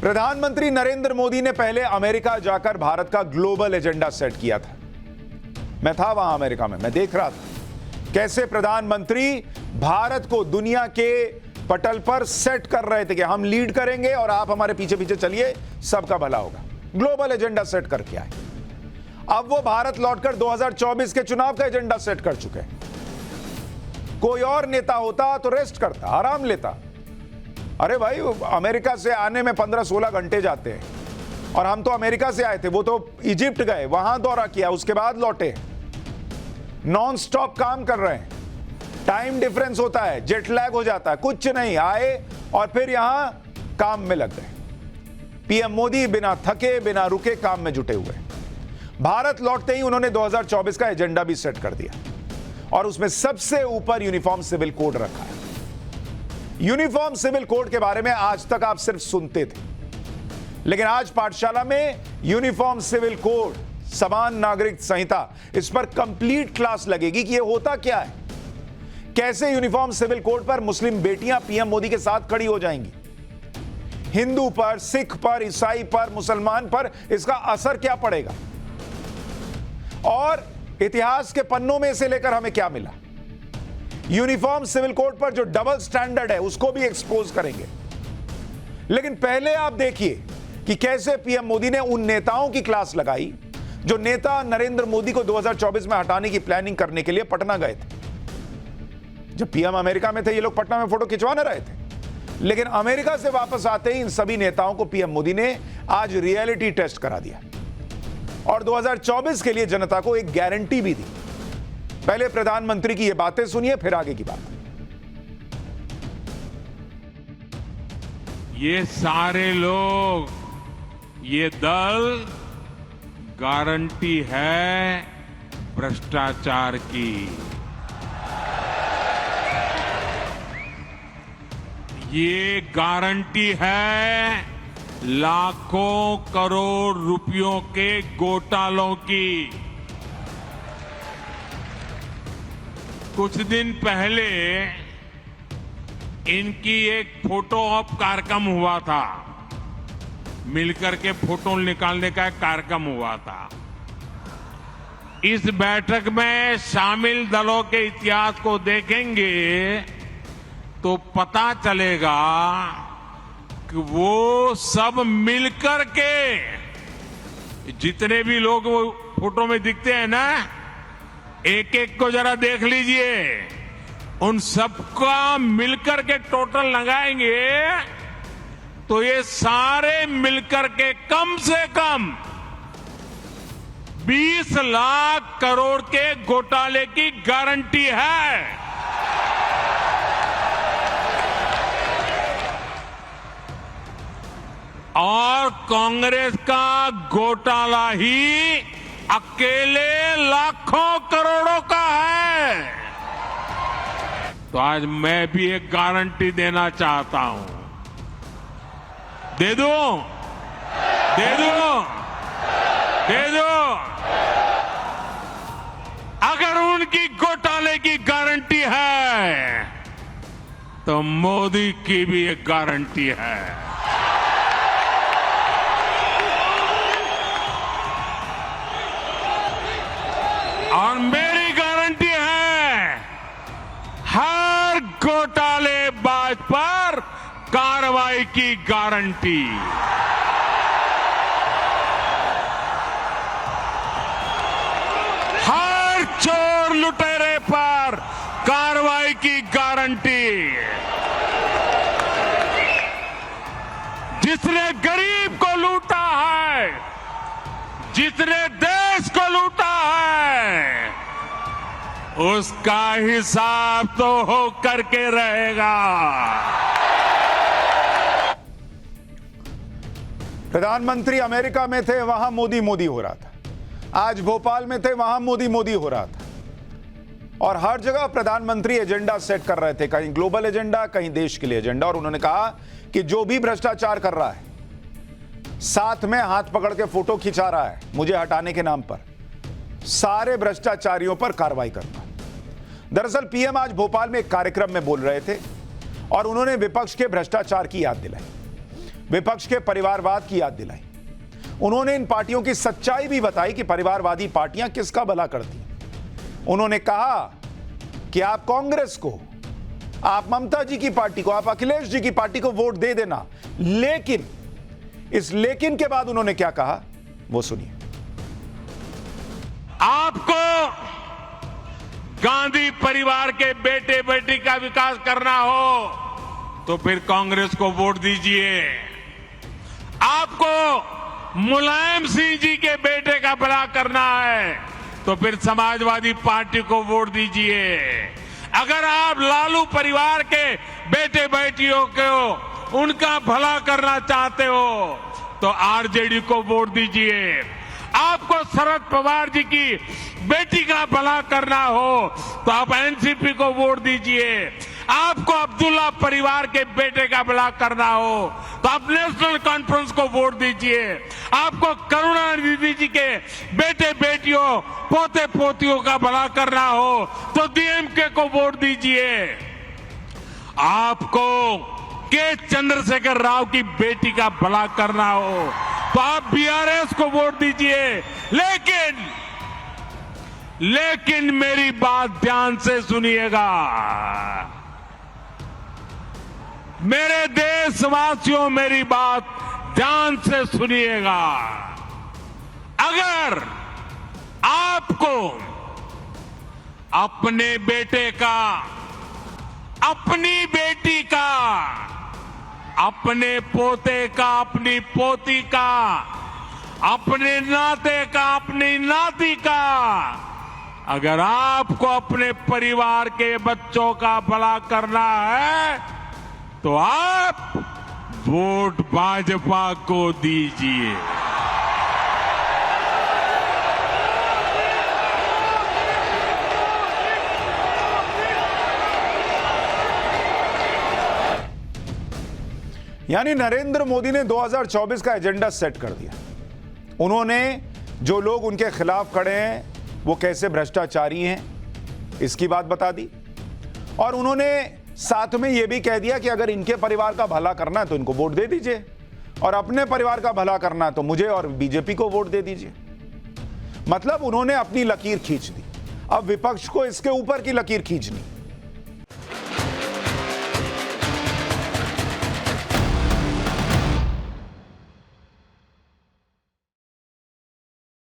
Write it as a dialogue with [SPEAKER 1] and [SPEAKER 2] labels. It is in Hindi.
[SPEAKER 1] प्रधानमंत्री नरेंद्र मोदी ने पहले अमेरिका जाकर भारत का ग्लोबल एजेंडा सेट किया था। मैं था वहां अमेरिका में, मैं देख रहा था कैसे प्रधानमंत्री भारत को दुनिया के पटल पर सेट कर रहे थे कि हम लीड करेंगे और आप हमारे पीछे पीछे चलिए, सबका भला होगा। ग्लोबल एजेंडा सेट करके आए। अब वो भारत लौटकर 2024 के चुनाव का एजेंडा सेट कर चुके हैं। कोई और नेता होता तो रेस्ट करता, आराम लेता। अरे भाई, अमेरिका से आने में 15-16 घंटे जाते हैं और हम तो अमेरिका से आए थे, वो तो इजिप्ट गए, वहां दौरा किया, उसके बाद लौटे। नॉन स्टॉप काम कर रहे हैं, टाइम डिफरेंस होता है, जेट लैग हो जाता है, कुछ नहीं, आए और फिर यहां काम में लग गए। पीएम मोदी बिना थके बिना रुके काम में जुटे हुए। भारत लौटते ही उन्होंने 2024 का एजेंडा भी सेट कर दिया और उसमें सबसे ऊपर यूनिफॉर्म सिविल कोड रखा है। यूनिफॉर्म सिविल कोड के बारे में आज तक आप सिर्फ सुनते थे, लेकिन आज पाठशाला में यूनिफॉर्म सिविल कोड, समान नागरिक संहिता, इस पर कंप्लीट क्लास लगेगी कि यह होता क्या है, कैसे यूनिफॉर्म सिविल कोड पर मुस्लिम बेटियां पीएम मोदी के साथ खड़ी हो जाएंगी, हिंदू पर, सिख पर, ईसाई पर, मुसलमान पर इसका असर क्या पड़ेगा और इतिहास के पन्नों में इसे लेकर हमें क्या मिला। यूनिफॉर्म सिविल कोड पर जो डबल स्टैंडर्ड है उसको भी एक्सपोज करेंगे। लेकिन पहले आप देखिए कि कैसे पीएम मोदी ने उन नेताओं की क्लास लगाई जो नेता नरेंद्र मोदी को 2024 में हटाने की प्लानिंग करने के लिए पटना गए थे। जब पीएम अमेरिका में थे, ये लोग पटना में फोटो खिंचवा न रहे थे, लेकिन अमेरिका से वापस आते ही इन सभी नेताओं को पीएम मोदी ने आज रियलिटी टेस्ट करा दिया और 2024 के लिए जनता को एक गारंटी भी दी। पहले प्रधानमंत्री की ये बातें सुनिए, फिर आगे की बात।
[SPEAKER 2] ये सारे लोग, ये दल गारंटी है भ्रष्टाचार की। ये गारंटी है लाखों करोड़ रुपयों के घोटालों की। कुछ दिन पहले इनकी एक फोटो ऑप कार्यक्रम हुआ था, मिलकर के फोटो निकालने का एक कार्यक्रम हुआ था। इस बैठक में शामिल दलों के इतिहास को देखेंगे तो पता चलेगा कि वो सब मिलकर के, जितने भी लोग वो फोटो में दिखते हैं ना, एक एक को जरा देख लीजिए, उन सबका मिलकर के टोटल लगाएंगे तो ये सारे मिलकर के कम से कम 20 लाख करोड़ के घोटाले की गारंटी है। और कांग्रेस का घोटाला ही अकेले लाखों करोड़ों का है। तो आज मैं भी एक गारंटी देना चाहता हूं। दे दो, दे दो, दे दो। अगर उनकी घोटाले की गारंटी है तो मोदी की भी एक गारंटी है। और मेरी गारंटी है, हर घोटालेबाज पर कार्रवाई की गारंटी। हर चोर लुटेरे पर कार्रवाई की गारंटी। जिसने गरीब को लूटा है, जिसने देश को लूटा है, उसका हिसाब तो हो करके रहेगा।
[SPEAKER 1] प्रधानमंत्री अमेरिका में थे, वहां मोदी मोदी हो रहा था। आज भोपाल में थे, वहां मोदी मोदी हो रहा था। और हर जगह प्रधानमंत्री एजेंडा सेट कर रहे थे, कहीं ग्लोबल एजेंडा, कहीं देश के लिए एजेंडा। और उन्होंने कहा कि जो भी भ्रष्टाचार कर रहा है, साथ में हाथ पकड़ के फोटो खिंचा रहा है मुझे हटाने के नाम पर, सारे भ्रष्टाचारियों पर कार्रवाई करना। दरअसल पीएम आज भोपाल में एक कार्यक्रम में बोल रहे थे और उन्होंने विपक्ष के भ्रष्टाचार की याद दिलाई। विपक्ष के परिवारवाद की याद दिलाई। उन्होंने इन पार्टियों की सच्चाई भी बताई कि परिवारवादी पार्टियां किसका भला करती हैं। उन्होंने कहा कि आप कांग्रेस को, आप ममता जी की पार्टी को, आप अखिलेश जी की पार्टी को वोट दे देना, लेकिन इस लेकिन के बाद उन्होंने क्या कहा वो सुनिए।
[SPEAKER 2] आपको गांधी परिवार के बेटे बेटी का विकास करना हो तो फिर कांग्रेस को वोट दीजिए। आपको मुलायम सिंह जी के बेटे का भला करना है तो फिर समाजवादी पार्टी को वोट दीजिए। अगर आप लालू परिवार के बेटे बेटियों को उनका भला करना चाहते हो तो आरजेडी को वोट दीजिए। आपको शरद पवार जी की बेटी का भला करना हो तो आप एनसीपी को वोट दीजिए। आपको अब्दुल्ला परिवार के बेटे का भला करना हो तो आप नेशनल कॉन्फ्रेंस को वोट दीजिए। आपको करुणानिधि जी के बेटे बेटियों पोते पोतियों का भला करना हो तो डीएमके को वोट दीजिए। आपको के चंद्रशेखर राव की बेटी का भला करना हो तो आप बीआरएस को वोट दीजिए। लेकिन मेरी बात ध्यान से सुनिएगा। मेरे देशवासियों, मेरी बात ध्यान से सुनिएगा। अगर आपको अपने बेटे का, अपनी बेटी का, अपने पोते का, अपनी पोती का, अपने नाते का, अपनी नाती का, अगर आपको अपने परिवार के बच्चों का भला करना है तो आप वोट भाजपा को दीजिए।
[SPEAKER 1] यानी नरेंद्र मोदी ने 2024 का एजेंडा सेट कर दिया। उन्होंने जो लोग उनके खिलाफ खड़े हैं वो कैसे भ्रष्टाचारी हैं इसकी बात बता दी, और उन्होंने साथ में यह भी कह दिया कि अगर इनके परिवार का भला करना है तो इनको वोट दे दीजिए, और अपने परिवार का भला करना है तो मुझे और बीजेपी को वोट दे दीजिए। मतलब उन्होंने अपनी लकीर खींच दी। अब विपक्ष को इसके ऊपर की लकीर खींचनी।